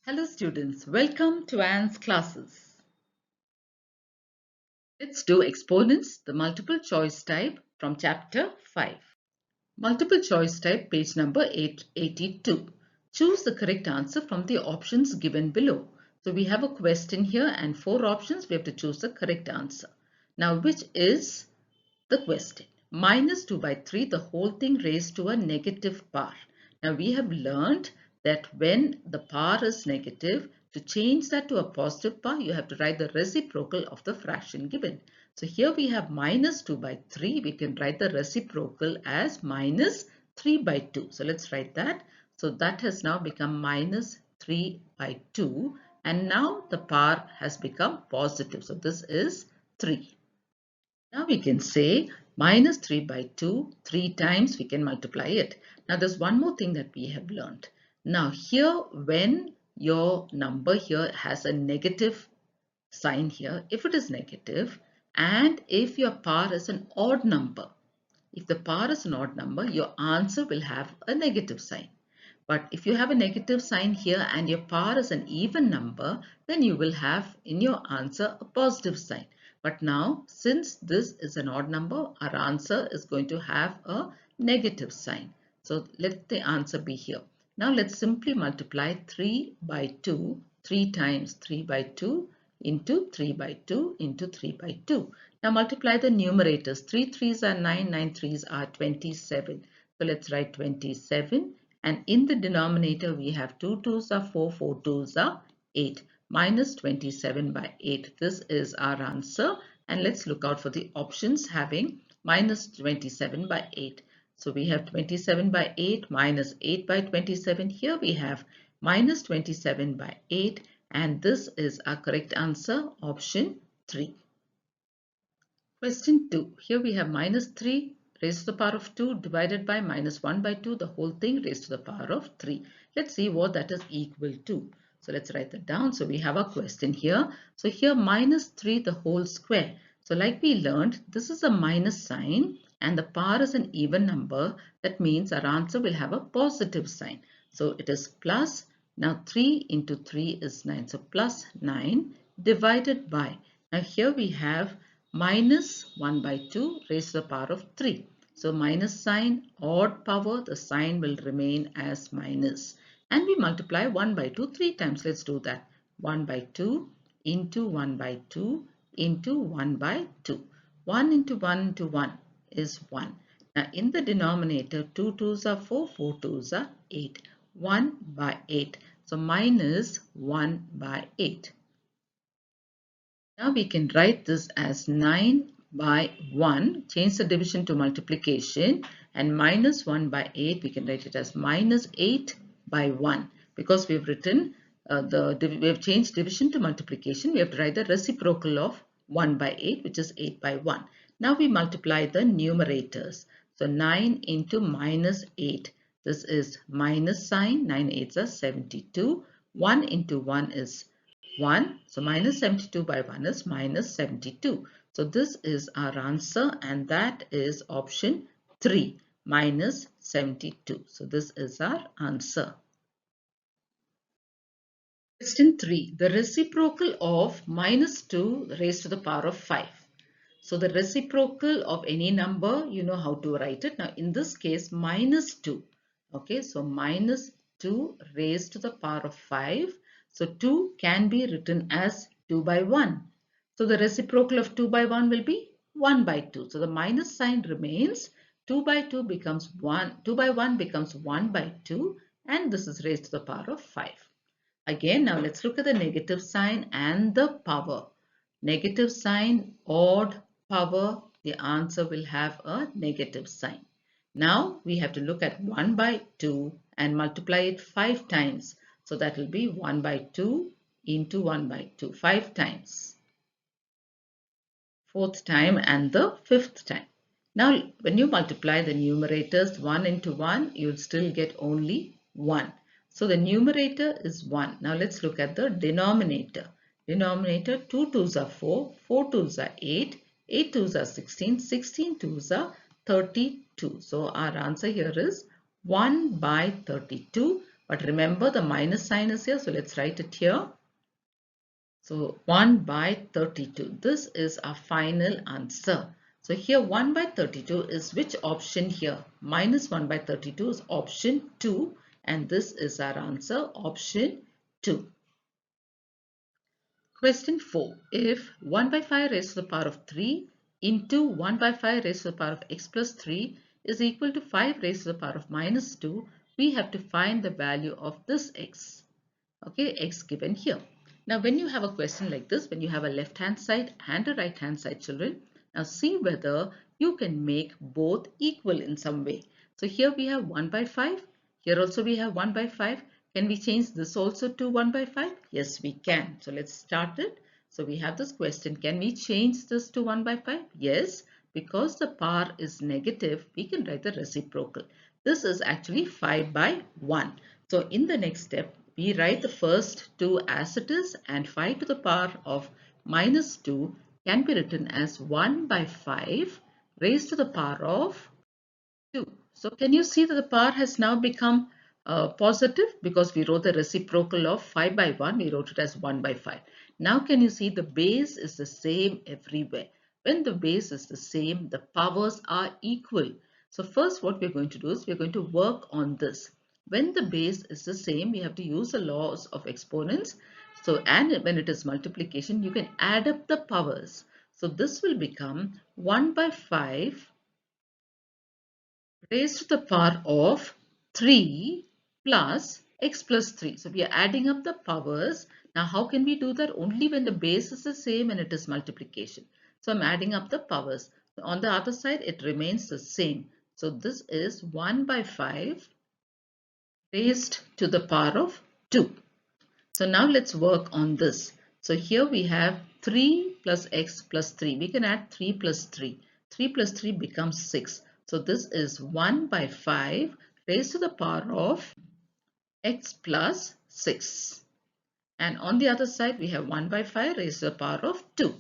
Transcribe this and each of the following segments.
Hello students, welcome to Anne's classes. Let's do exponents, the multiple choice type from chapter 5. Multiple choice type, page number 882. Choose the correct answer from the options given below. So we have a question here and 4 options. We have to choose the correct answer. Now which is the question? Minus 2 by 3, the whole thing raised to a negative power. Now we have learned that when the power is negative, to change that to a positive power, you have to write the reciprocal of the fraction given. So here we have minus 2 by 3. We can write the reciprocal as minus 3 by 2. So let's write that. So that has now become minus 3 by 2. And now the power has become positive. So this is 3. Now we can say minus 3 by 2, 3 times we can multiply it. Now there's one more thing that we have learned. Now here when your number here has a negative sign here, if it is negative and if your power is an odd number, if the power is an odd number, your answer will have a negative sign. But if you have a negative sign here and your power is an even number, then you will have in your answer a positive sign. But now, since this is an odd number, our answer is going to have a negative sign. So let the answer be here. Now let's simply multiply 3 by 2, 3 times 3 by 2 into 3 by 2 into 3 by 2. Now multiply the numerators. 3 3s are 9, 9 3s are 27. So let's write 27. And in the denominator, we have 2 2s are 4, 4 2s are 8. Minus 27 by 8. This is our answer. And let's look out for the options having minus 27 by 8. So we have 27 by 8 minus 8 by 27. Here we have minus 27 by 8. And this is our correct answer, option 3. Question 2. Here we have minus 3 raised to the power of 2 divided by minus 1 by 2, the whole thing raised to the power of 3. Let's see what that is equal to. So let's write that down. So we have a question here. So here minus 3 the whole square. So like we learned, this is a minus sign and the power is an even number. That means our answer will have a positive sign. So it is plus. Now 3 into 3 is 9. So plus 9 divided by. Now here we have minus 1 by 2 raised to the power of 3. So minus sign, odd power, the sign will remain as minus. And we multiply 1 by 2 3 times. Let's do that. 1 by 2 into 1 by 2 into 1 by 2. 1 into 1 into 1 is 1. Now in the denominator, 2 2s are 4, 4 2s are 8. 1 by 8. So minus 1 by 8. Now we can write this as 9 by 1, change the division to multiplication, and minus 1 by 8, we can write it as minus 8 by 1. Because we have written, we have changed division to multiplication, we have to write the reciprocal of 1 by 8, which is 8 by 1. Now we multiply the numerators. So 9 into minus 8, this is minus sign, 9 8s are 72. 1 into 1 is 1. So minus 72 by 1 is minus 72. So this is our answer and that is option 3, minus 72. So this is our answer. Question 3. The reciprocal of minus 2 raised to the power of 5. So the reciprocal of any number, you know how to write it. Now in this case, minus 2. Okay, so minus 2 raised to the power of 5. So 2 can be written as 2 by 1. So the reciprocal of 2 by 1 will be 1 by 2. So the minus sign remains. 2 by 2 becomes 1. 2 by 1 becomes 1 by 2. And this is raised to the power of 5. Again, now let's look at the negative sign and the power. Negative sign, odd power, the answer will have a negative sign. Now we have to look at 1 by 2 and multiply it 5 times. So that will be 1 by 2 into 1 by 2, 5 times. 4th time and the 5th time. Now when you multiply the numerators 1 into 1, you will still get only 1. So the numerator is 1. Now let's look at the denominator. Denominator 2 2s are 4, 4 2s are 8, 8 2s are 16, 16 2s are 32. So our answer here is 1 by 32. But remember the minus sign is here, so let's write it here. So 1 by 32. This is our final answer. So here 1 by 32 is which option here? Minus 1 by 32 is option 2, and this is our answer, option 2. Question 4. If 1 by 5 raised to the power of 3 into 1 by 5 raised to the power of x plus 3 is equal to 5 raised to the power of minus 2, we have to find the value of this x. Okay, x given here. Now when you have a question like this, when you have a left hand side and a right hand side, children, now see whether you can make both equal in some way. So here we have 1 by 5, here also we have 1 by 5. Can we change this also to 1 by 5? Yes, we can. So let's start it. So we have this question, can we change this to 1 by 5? Yes, because the power is negative, we can write the reciprocal. This is actually 5 by 1. So in the next step, we write the first 2 as it is, and 5 to the power of minus 2 can be written as 1 by 5 raised to the power of 2. So can you see that the power has now become positive because we wrote the reciprocal of 5 by 1, we wrote it as 1 by 5. Now can you see the base is the same everywhere. When the base is the same, the powers are equal. So first what we're going to do is we're going to work on this. When the base is the same, we have to use the laws of exponents. So, and when it is multiplication, you can add up the powers. So this will become 1 by 5 raised to the power of 3 plus x plus 3. So we are adding up the powers. Now how can we do that? Only when the base is the same and it is multiplication. So I'm adding up the powers. On the other side, it remains the same. So this is 1 by 5 raised to the power of 2. So now let's work on this. So here we have 3 plus x plus 3. We can add 3 plus 3. 3 plus 3 becomes 6. So this is 1 by 5 raised to the power of x plus 6. And on the other side, we have 1 by 5 raised to the power of 2.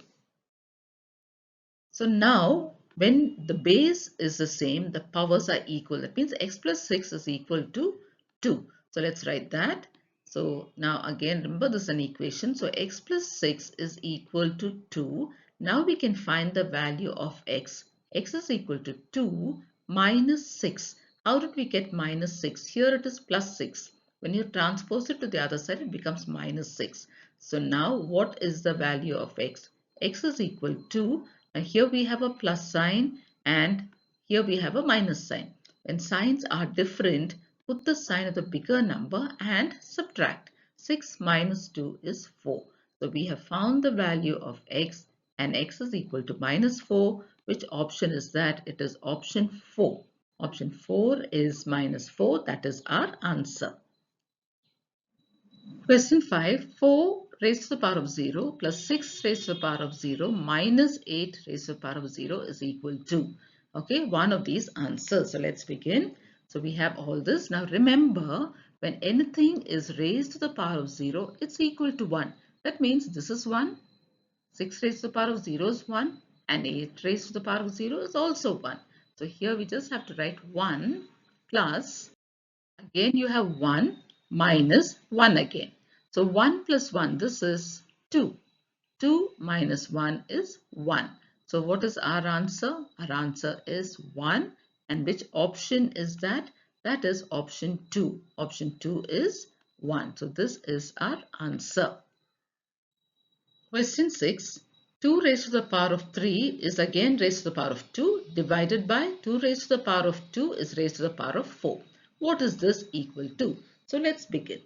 So now, when the base is the same, the powers are equal. That means x plus 6 is equal to 2. So let's write that. So now again, remember this is an equation. So x plus 6 is equal to 2. Now we can find the value of x. X is equal to 2 minus 6. How did we get minus 6? Here it is plus 6. When you transpose it to the other side, it becomes minus 6. So now what is the value of x? X is equal to, and here we have a plus sign and here we have a minus sign. When signs are different, put the sign of the bigger number and subtract. 6 minus 2 is 4. So we have found the value of x, and x is equal to minus 4. Which option is that? It is option 4. Option 4 is minus 4. That is our answer. Question 5. 4 raised to the power of 0 plus 6 raised to the power of 0 minus 8 raised to the power of 0 is equal to. Okay, one of these answers. So let's begin. So we have all this. Now remember, when anything is raised to the power of 0, it's equal to 1. That means this is 1. 6 raised to the power of 0 is 1. And 8 raised to the power of 0 is also 1. So here we just have to write 1 plus, again you have 1 minus 1 again. So 1 plus 1, this is 2. 2 minus 1 is 1. So what is our answer? Our answer is 1. And which option is that? That is option 2. Option 2 is 1. So this is our answer. Question 6. 2 raised to the power of 3 is again raised to the power of 2 divided by 2 raised to the power of 2 is raised to the power of 4. What is this equal to? So let's begin.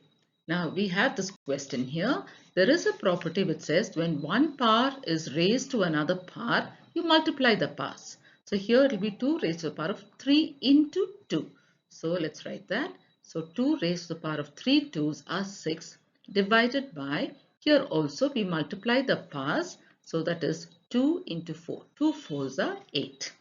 Now we have this question here. There is a property which says when one power is raised to another power, you multiply the powers. So here it will be 2 raised to the power of 3 into 2. So let's write that. So 2 raised to the power of 3 2's are 6 divided by, here also we multiply the powers. So that is 2 into 4. 2 4's are 8.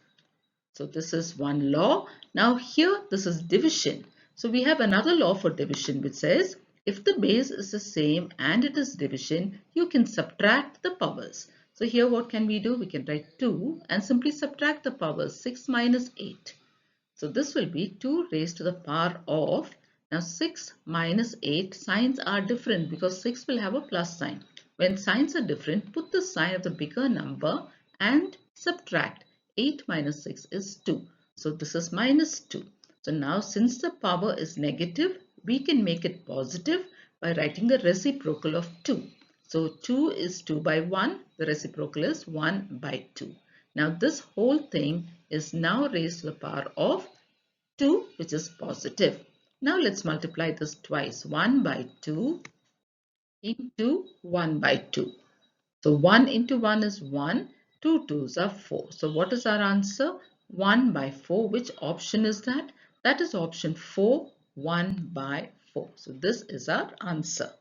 So this is one law. Now here this is division. So we have another law for division which says if the base is the same and it is division, you can subtract the powers. So here what can we do? We can write 2 and simply subtract the powers. 6 minus 8. So this will be 2 raised to the power of Now 6 minus 8 signs are different because 6 will have a plus sign. When signs are different, put the sign of the bigger number and subtract. 8 minus 6 is 2. So this is minus 2. So now since the power is negative, we can make it positive by writing the reciprocal of 2. So 2 is 2 by 1. The reciprocal is 1 by 2. Now this whole thing is now raised to the power of 2, which is positive. Now let's multiply this twice. 1 by 2 into 1 by 2. So 1 into 1 is 1. 2 twos are 4. So what is our answer? 1 by 4. Which option is that? That is option 4, 1 by 4. So this is our answer.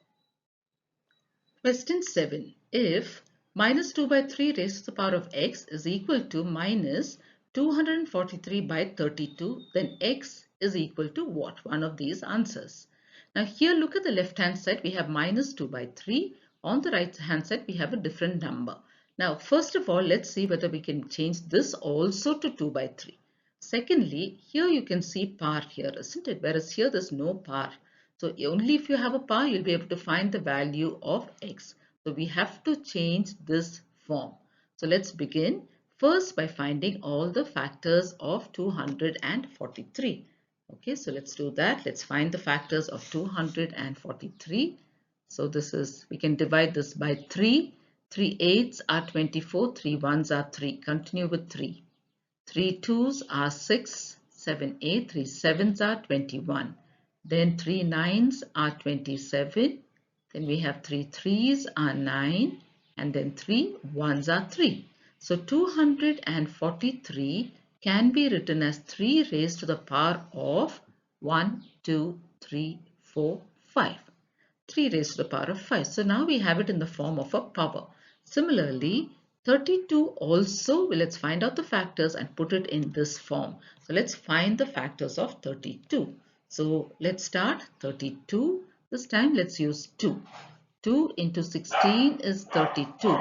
Question 7. If minus 2 by 3 raised to the power of x is equal to minus 243 by 32, then x is equal to what? One of these answers. Now here look at the left hand side, we have minus 2 by 3. On the right hand side, we have a different number. Now first of all, let's see whether we can change this also to 2 by 3. Secondly, here you can see power here, isn't it? Whereas here there's no power. So only if you have a power, you'll be able to find the value of x. So we have to change this form. So let's begin first by finding all the factors of 243. Okay, so let's do that. Let's find the factors of 243. So this is, we can divide this by 3. 3 eights are 24, 3 ones are 3. Continue with 3. 3 twos are 6, 7, 8, 3 sevens are 21. Then 3 nines are 27. Then we have 3 threes are 9. And then 3 ones are 3. So 243 can be written as 3 raised to the power of 1, 2, 3, 4, 5. 3 raised to the power of 5. So now we have it in the form of a power. Similarly, 32 also, well, let's find out the factors and put it in this form. So let's find the factors of 32. So let's start 32. This time let's use 2. 2 into 16 is 32.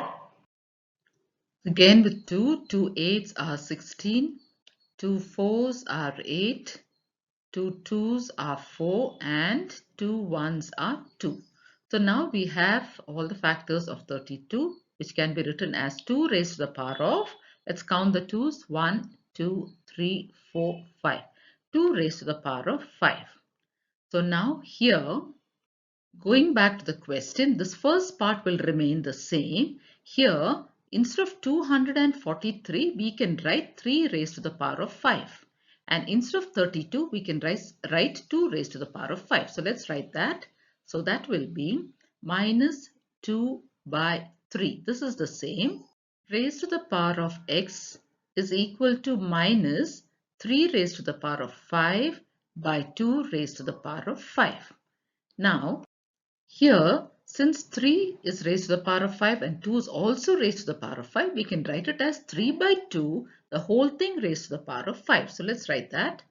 Again with 2, 2 eights are 16, 2 fours are 8, 2 twos are 4 and 2 ones are 2. So now we have all the factors of 32 which can be written as 2 raised to the power of, let's count the 2's, 1, 2, 3, 4, 5. 2 raised to the power of 5. So now here, going back to the question, this first part will remain the same. Here, instead of 243, we can write 3 raised to the power of 5. And instead of 32, we can write 2 raised to the power of 5. So let's write that. So that will be minus 2 by 3. This is the same. Raised to the power of x is equal to minus 3 raised to the power of 5 by 2 raised to the power of 5. Now, here, since 3 is raised to the power of 5 and 2 is also raised to the power of 5, we can write it as 3 by 2, the whole thing raised to the power of 5. So let's write that.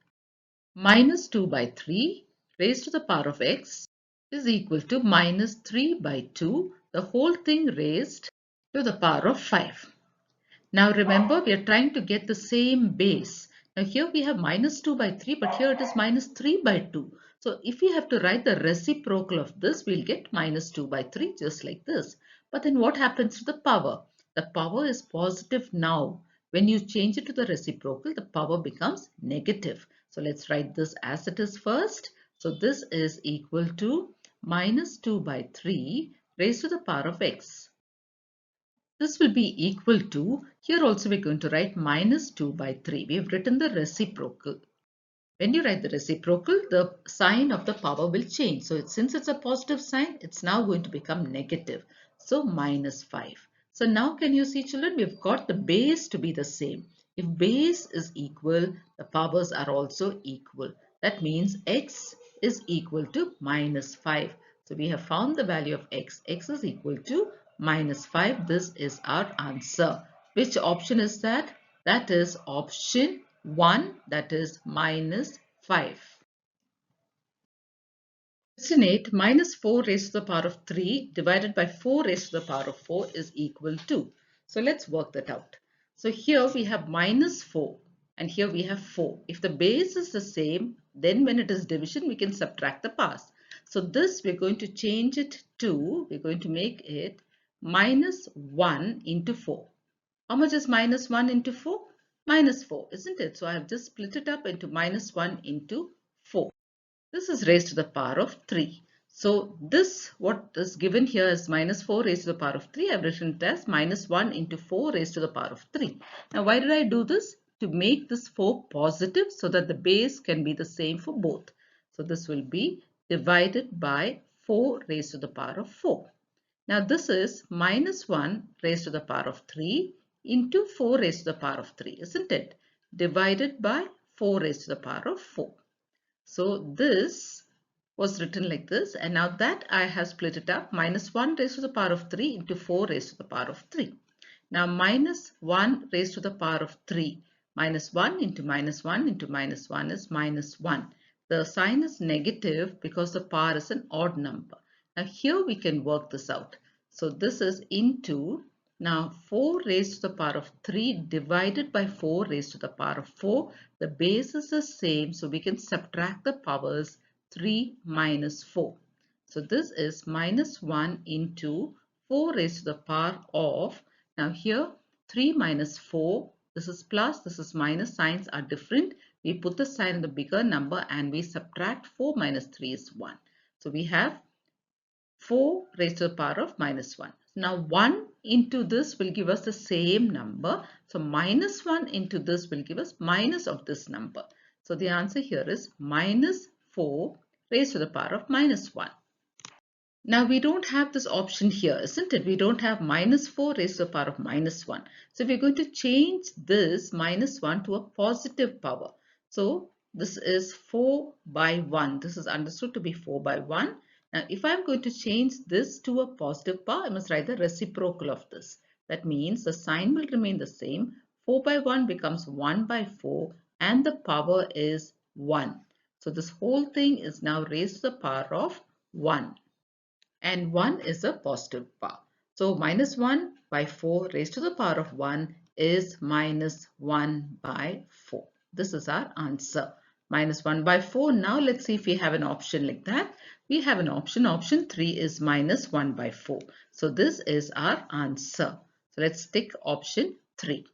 Minus 2 by 3 raised to the power of x is equal to minus 3 by 2, the whole thing raised to the power of 5. Now remember, we are trying to get the same base. Now here we have minus 2 by 3, but here it is minus 3 by 2. So if we have to write the reciprocal of this, we'll get minus 2 by 3 just like this. But then what happens to the power? The power is positive now. When you change it to the reciprocal, the power becomes negative. So let's write this as it is first. So this is equal to minus 2 by 3 raised to the power of x. This will be equal to, here also we're going to write minus 2 by 3. We have written the reciprocal. When you write the reciprocal, the sign of the power will change. So since it's a positive sign, it's now going to become negative. So minus 5. So now can you see, children, we've got the base to be the same. If base is equal, the powers are also equal. That means x is equal to minus 5. So we have found the value of x. X is equal to minus 5. This is our answer. Which option is that? That is option 1, that is minus 5. Question 8, minus 4 raised to the power of 3 divided by 4 raised to the power of 4 is equal to. So let's work that out. So here we have minus 4. and here we have 4. If the base is the same, then when it is division, we can subtract the powers. So this we're going to change it to, we're going to make it minus 1 into 4. How much is minus 1 into 4? Minus 4, isn't it? So I have just split it up into minus 1 into 4. This is raised to the power of 3. So this, what is given here is minus 4 raised to the power of 3. I have written it as minus 1 into 4 raised to the power of 3. Now why did I do this? To make this 4 positive so that the base can be the same for both. So this will be divided by 4 raised to the power of 4. Now this is minus 1 raised to the power of 3 into 4 raised to the power of 3, isn't it? Divided by 4 raised to the power of 4. So this was written like this, and now that I have split it up, minus 1 raised to the power of 3 into 4 raised to the power of 3. Now minus 1 raised to the power of 3, minus 1 into minus 1 into minus 1 is minus 1. The sign is negative because the power is an odd number. Now here we can work this out. So this is into, now 4 raised to the power of 3 divided by 4 raised to the power of 4. The base is the same, so we can subtract the powers 3 minus 4. So this is minus 1 into 4 raised to the power of, now here 3 minus 4, this is plus, this is minus, signs are different. We put the sign in the bigger number and we subtract 4 minus 3 is 1. So we have 4 raised to the power of minus 1. Now 1 into this will give us the same number. So minus 1 into this will give us minus of this number. So the answer here is minus 4 raised to the power of minus 1. Now we don't have this option here, isn't it? We don't have minus 4 raised to the power of minus 1. So we're going to change this minus 1 to a positive power. So this is 4 by 1. This is understood to be 4 by 1. Now if I'm going to change this to a positive power, I must write the reciprocal of this. That means the sign will remain the same. 4 by 1 becomes 1 by 4 and the power is 1. So this whole thing is now raised to the power of 1. And 1 is a positive power. So minus 1 by 4 raised to the power of 1 is minus 1 by 4. This is our answer. Minus 1 by 4. Now let's see if we have an option like that. We have an option. Option 3 is minus 1 by 4. So this is our answer. So let's tick option 3.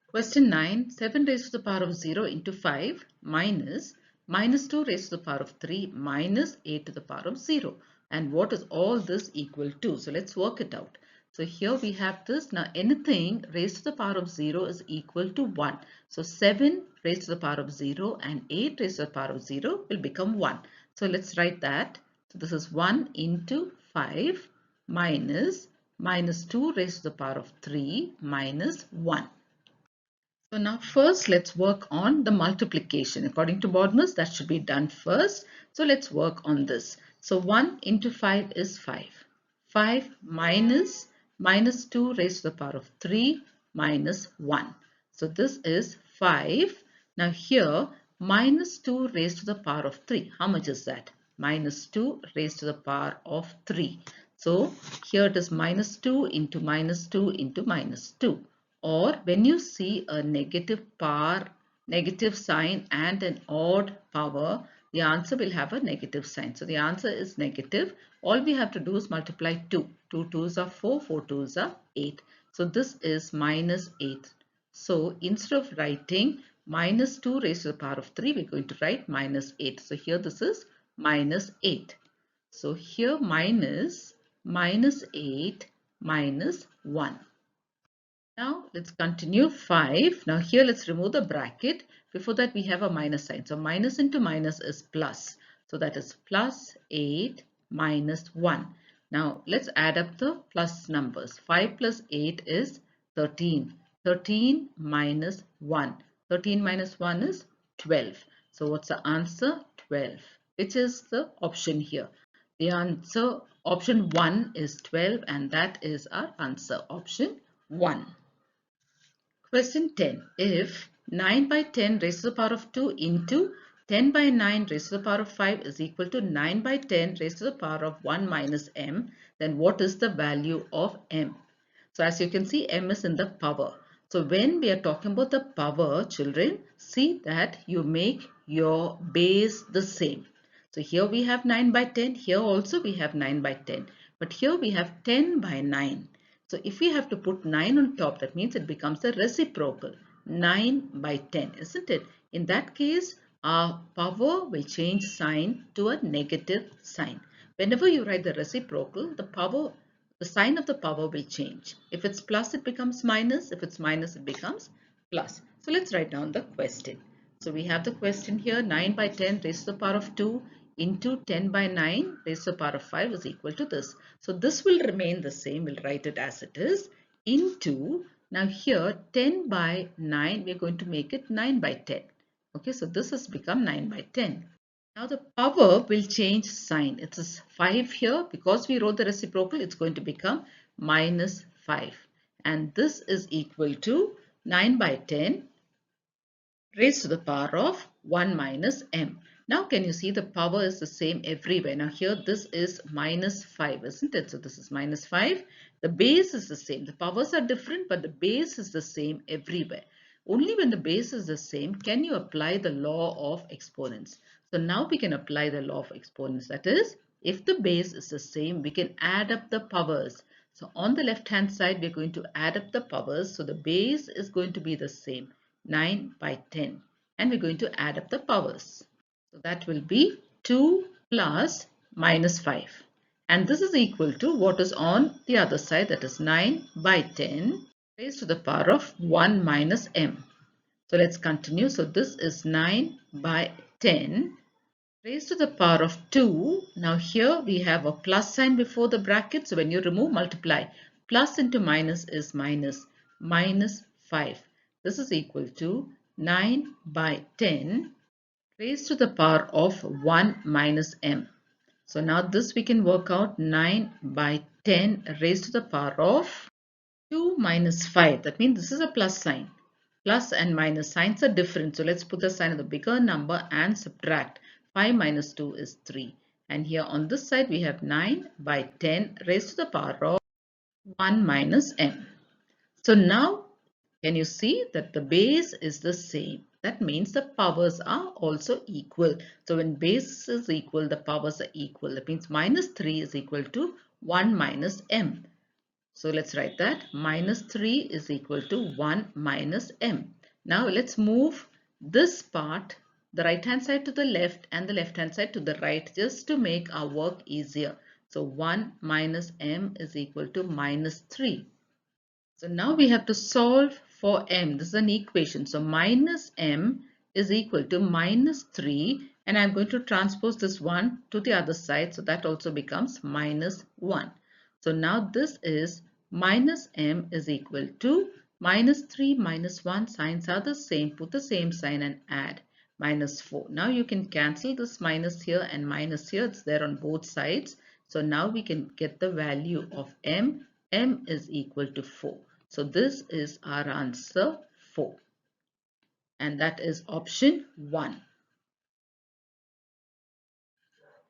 Question 9. 7 raised to the power of 0 into 5 minus minus 2 raised to the power of 3 minus 8 to the power of 0. And what is all this equal to? So let's work it out. So here we have this. Now anything raised to the power of 0 is equal to 1. So 7 raised to the power of 0 and 8 raised to the power of 0 will become 1. So let's write that. So this is 1 into 5 minus minus 2 raised to the power of 3 minus 1. So now first let's work on the multiplication. According to BODMAS, that should be done first. So let's work on this. So 1 into 5 is 5. 5 minus minus 2 raised to the power of 3 minus 1. So this is 5. Now here minus 2 raised to the power of 3. How much is that? Minus 2 raised to the power of 3. So here it is minus 2 into minus 2 into minus 2. Or when you see a negative power, negative sign and an odd power, the answer will have a negative sign. So the answer is negative. All we have to do is multiply 2. 2 2s are 4, 4 2s are 8. So this is minus 8. So instead of writing minus 2 raised to the power of 3, we're going to write minus 8. So here this is minus 8. So here minus 8 minus 1. Now let's continue 5. Now here let's remove the bracket. Before that we have a minus sign. So minus into minus is plus. So that is plus 8 minus 1. Now let's add up the plus numbers. 5 plus 8 is 13. 13 minus 1. 13 minus 1 is 12. So what's the answer? 12. Which is the option here? The answer option 1 is 12 and that is our answer. Option 1. Question 10. If 9 by 10 raised to the power of 2 into 10 by 9 raised to the power of 5 is equal to 9 by 10 raised to the power of 1 minus m, then what is the value of m? So as you can see, m is in the power. So when we are talking about the power, children, see that you make your base the same. So here we have 9 by 10. Here also we have 9 by 10. But here we have 10 by 9. So if we have to put 9 on top, that means it becomes a reciprocal. 9 by 10, isn't it? In that case, our power will change sign to a negative sign. Whenever you write the reciprocal, the sign of the power will change. If it's plus, it becomes minus. If it's minus, it becomes plus. So let's write down the question. So we have the question here, 9 by 10 raised to the power of 2 into 10 by 9 raised to the power of 5 is equal to this. So this will remain the same. We'll write it as it is, into, now here 10 by 9, we're going to make it 9 by 10. Okay, so this has become 9 by 10. Now the power will change sign. It is 5 here. Because we wrote the reciprocal, it's going to become minus 5. And this is equal to 9 by 10 raised to the power of 1 minus m. Now can you see the power is the same everywhere? Now here this is minus 5, isn't it? So this is minus 5. The base is the same. The powers are different, but the base is the same everywhere. Only when the base is the same can you apply the law of exponents. So now we can apply the law of exponents. That is, if the base is the same, we can add up the powers. So on the left hand side, we're going to add up the powers. So the base is going to be the same, 9 by 10. And we're going to add up the powers. So that will be 2 plus minus 5. And this is equal to what is on the other side, that is 9 by 10 raised to the power of 1 minus m. So let's continue. So this is 9 by 10 raised to the power of 2. Now here we have a plus sign before the bracket. So when you remove multiply, plus into minus is minus, minus 5. This is equal to 9 by 10 raised to the power of 1 minus m. So now this we can work out, 9 by 10 raised to the power of 2 minus 5. That means this is a plus sign. Plus and minus signs are different. So let's put the sign of the bigger number and subtract. 5 minus 2 is 3. And here on this side we have 9 by 10 raised to the power of 1 minus m. So now can you see that the base is the same? That means the powers are also equal. So when base is equal, the powers are equal. That means minus 3 is equal to 1 minus m. So let's write that. Minus 3 is equal to 1 minus m. Now let's move this part, the right hand side to the left and the left hand side to the right, just to make our work easier. So 1 minus m is equal to minus 3. So now we have to solve for m. This is an equation. So minus m is equal to minus 3, and I'm going to transpose this 1 to the other side. So that also becomes minus 1. So now this is minus m is equal to minus 3 minus 1. Signs are the same. Put the same sign and add minus 4. Now you can cancel this minus here and minus here. It's there on both sides. So now we can get the value of m. M is equal to 4. So this is our answer 4. And that is option 1.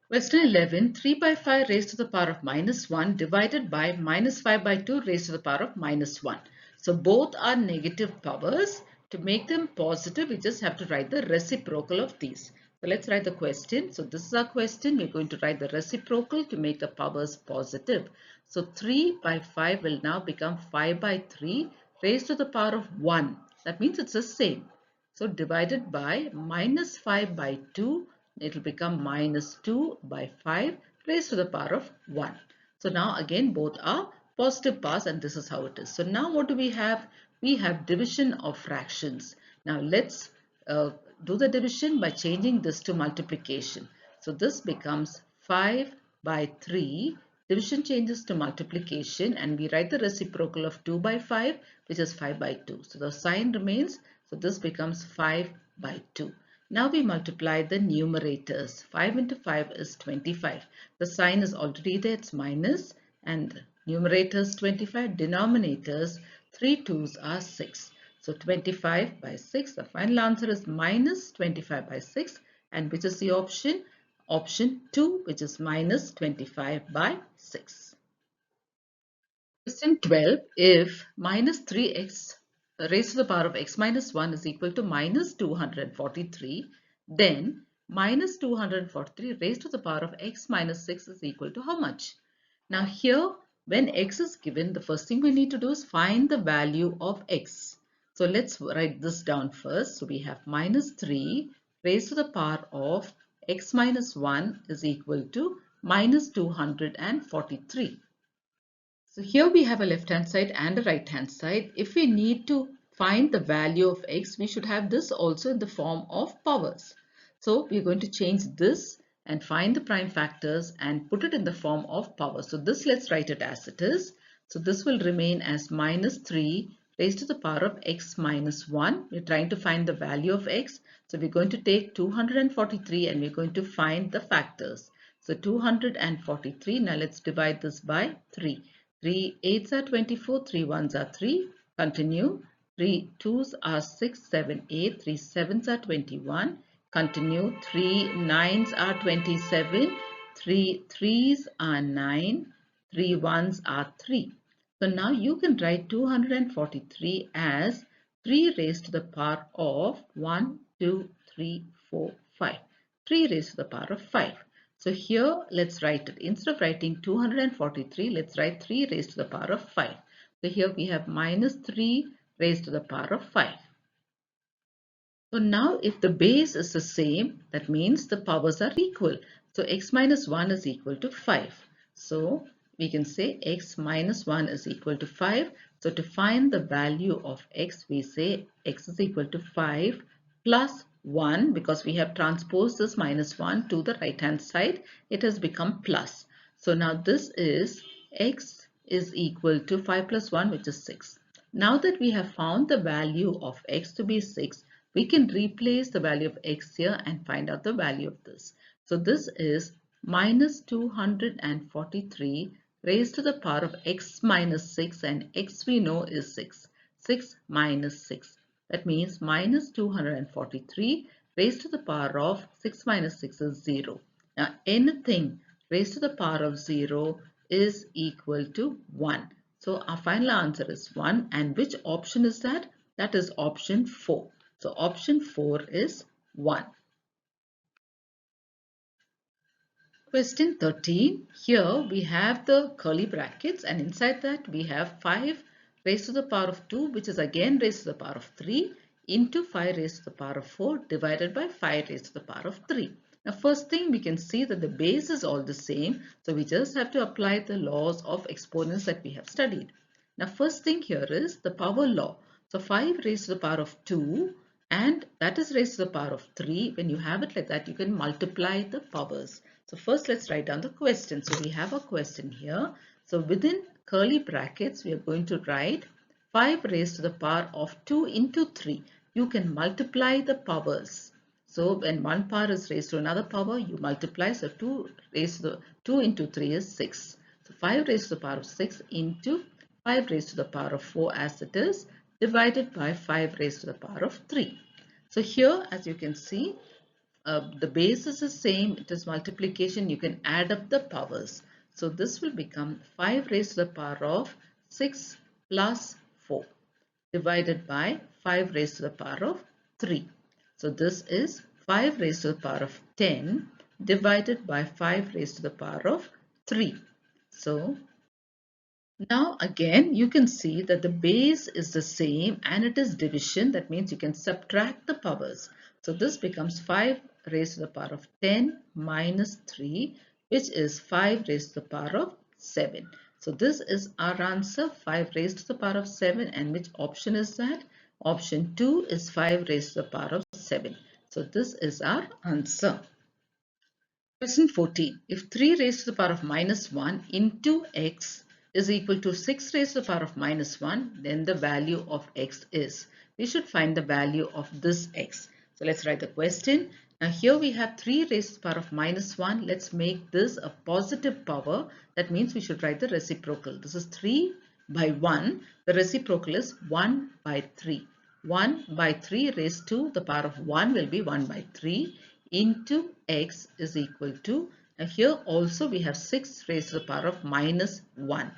Question 11. 3 by 5 raised to the power of minus 1 divided by minus 5 by 2 raised to the power of minus 1. So both are negative powers. To make them positive, we just have to write the reciprocal of these. So let's write the question. So this is our question. We're going to write the reciprocal to make the powers positive. So 3 by 5 will now become 5 by 3 raised to the power of 1. That means it's the same. So divided by minus 5 by 2, it will become minus 2 by 5 raised to the power of 1. So now again both are positive powers, and this is how it is. So now what do we have? We have division of fractions. Now let's do the division by changing this to multiplication. So this becomes 5 by 3. Division changes to multiplication, and we write the reciprocal of 2 by 5, which is 5 by 2. So the sign remains. So this becomes 5 by 2. Now we multiply the numerators. 5 into 5 is 25. The sign is already there, it's minus, and numerators 25, denominators 3 2's are 6. So 25 by 6, the final answer is minus 25 by 6, and which is the option? Option 2, which is minus 25 by 6. Question 12. If minus 3x raised to the power of x minus 1 is equal to minus 243, then minus 243 raised to the power of x minus 6 is equal to how much? Now here, when x is given, the first thing we need to do is find the value of x. So let's write this down first. So we have minus 3 raised to the power of x minus 1 is equal to minus 243. So here we have a left hand side and a right hand side. If we need to find the value of x, we should have this also in the form of powers. So we are going to change this and find the prime factors and put it in the form of powers. So this, let's write it as it is. So this will remain as minus 3 raised to the power of x minus 1. We're trying to find the value of x. So we're going to take 243 and we're going to find the factors. So 243, now let's divide this by 3. 3 8s are 24, 3 1s are 3. Continue. 3 2s are 6, 7, 8. 3 7s are 21. Continue. 3 9s are 27. 3 3s are 9. 3 1s are 3. So now you can write 243 as 3 raised to the power of 1, 2, 3, 4, 5. 3 raised to the power of 5. So here let's write it. Instead of writing 243, let's write 3 raised to the power of 5. So here we have minus 3 raised to the power of 5. So now if the base is the same, that means the powers are equal. So x minus 1 is equal to 5. So we can say x minus 1 is equal to 5. So to find the value of x, we say x is equal to 5 plus 1, because we have transposed this minus 1 to the right hand side. It has become plus. So now this is x is equal to 5 plus 1, which is 6. Now that we have found the value of x to be 6, we can replace the value of x here and find out the value of this. So this is minus 243 raised to the power of x minus 6, and x we know is 6. 6 minus 6. That means minus 243 raised to the power of 6 minus 6 is 0. Now anything raised to the power of 0 is equal to 1. So our final answer is 1. And which option is that? That is option 4. So option 4 is 1. Question 13. Here we have the curly brackets, and inside that we have 5 raised to the power of 2, which is again raised to the power of 3, into 5 raised to the power of 4 divided by 5 raised to the power of 3. Now first thing, we can see that the base is all the same. So we just have to apply the laws of exponents that we have studied. Now first thing here is the power law. So 5 raised to the power of 2 and that is raised to the power of 3. When you have it like that, you can multiply the powers. So first let's write down the question. So we have a question here. So within curly brackets, we are going to write 5 raised to the power of 2 into 3. You can multiply the powers. So when one power is raised to another power, you multiply. So 2 raised to the 2 into 3 is 6. So 5 raised to the power of 6 into 5 raised to the power of 4 as it is, divided by 5 raised to the power of 3. So here, as you can see, the base is the same. It is multiplication. You can add up the powers. So this will become 5 raised to the power of 6 plus 4 divided by 5 raised to the power of 3. So this is 5 raised to the power of 10 divided by 5 raised to the power of 3. So now again, you can see that the base is the same and it is division. That means you can subtract the powers. So this becomes 5 raised to the power of 10 minus 3, which is 5 raised to the power of 7. So this is our answer, 5 raised to the power of 7. And which option is that? Option 2 is 5 raised to the power of 7. So this is our answer. Question 14. If 3 raised to the power of minus 1 into x is equal to 6 raised to the power of minus 1, then the value of x is. We should find the value of this x. So let's write the question. Now here we have 3 raised to the power of minus 1. Let's make this a positive power. That means we should write the reciprocal. This is 3 by 1. The reciprocal is 1 by 3. 1 by 3 raised to the power of 1 will be 1 by 3 into x is equal to, and here also we have 6 raised to the power of minus 1.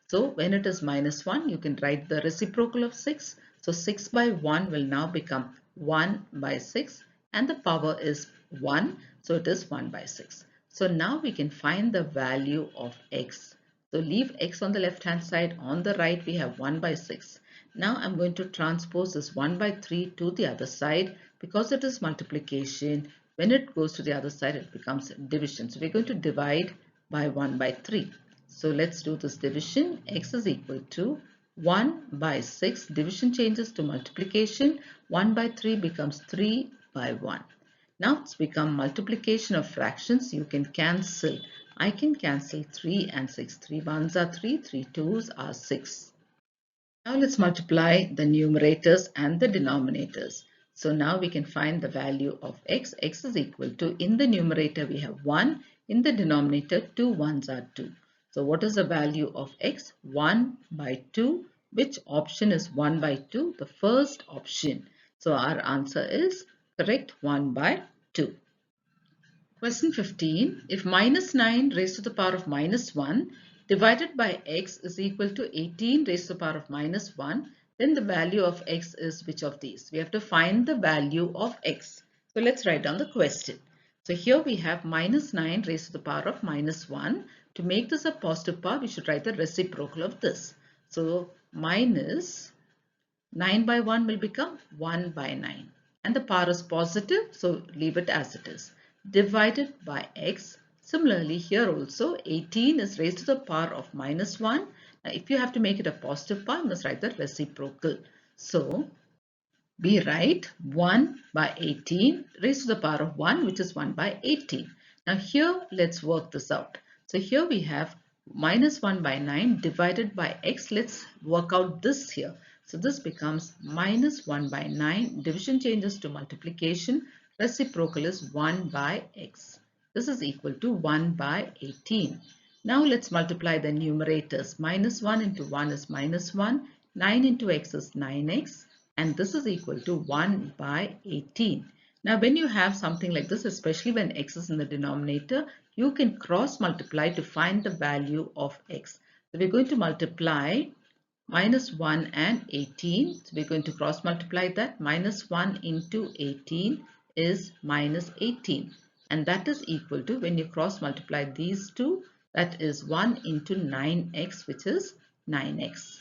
So when it is minus 1, you can write the reciprocal of 6. So 6 by 1 will now become 1 by 6 and the power is 1. So it is 1 by 6. So now we can find the value of x. So leave x on the left hand side. On the right we have 1 by 6. Now I'm going to transpose this 1 by 3 to the other side because it is multiplication. When it goes to the other side it becomes division. So we're going to divide by 1 by 3. So let's do this division. X is equal to 1 by 6. Division changes to multiplication. 1 by 3 becomes 3 by 1. Now it's become multiplication of fractions. You can cancel. I can cancel 3 and 6. 3 ones are 3, 3 twos are 6. Now let's multiply the numerators and the denominators. So now we can find the value of x. X is equal to, in the numerator we have 1, in the denominator 2 ones are 2. So what is the value of x? 1 by 2. Which option is 1 by 2? The first option. So our answer is correct, 1 by 2. Question 15. If minus 9 raised to the power of minus 1 divided by x is equal to 18 raised to the power of minus 1, then the value of x is which of these? We have to find the value of x. So let's write down the question. So here we have minus 9 raised to the power of minus 1. To make this a positive power, we should write the reciprocal of this. So minus 9 by 1 will become 1 by 9. And the power is positive, so leave it as it is. Divided by x. Similarly, here also 18 is raised to the power of minus 1. Now, if you have to make it a positive power, you must write the reciprocal. So, we write 1 by 18 raised to the power of 1, which is 1 by 18. Now here, let's work this out. So here we have minus 1 by 9 divided by x. Let's work out this here. So this becomes minus 1 by 9. Division changes to multiplication. Reciprocal is 1 by x. This is equal to 1 by 18. Now let's multiply the numerators. Minus 1 into 1 is minus 1. 9 into x is 9x. And this is equal to 1 by 18. Now when you have something like this, especially when x is in the denominator, you can cross multiply to find the value of x. So we're going to multiply minus 1 and 18. So we're going to cross multiply that. Minus 1 into 18 is minus 18. And that is equal to, when you cross multiply these two, that is 1 into 9x, which is 9x.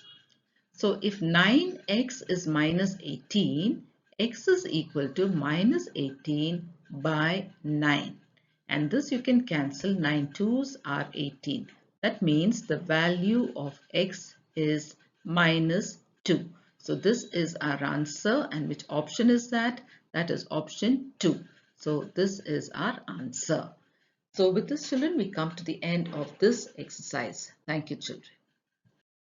So if 9x is minus 18, x is equal to minus 18 by 9. And this you can cancel. 9 twos are 18. That means the value of x is minus 2. So this is our answer. And which option is that? That is option 2. So this is our answer. So with this, children, we come to the end of this exercise. Thank you, children.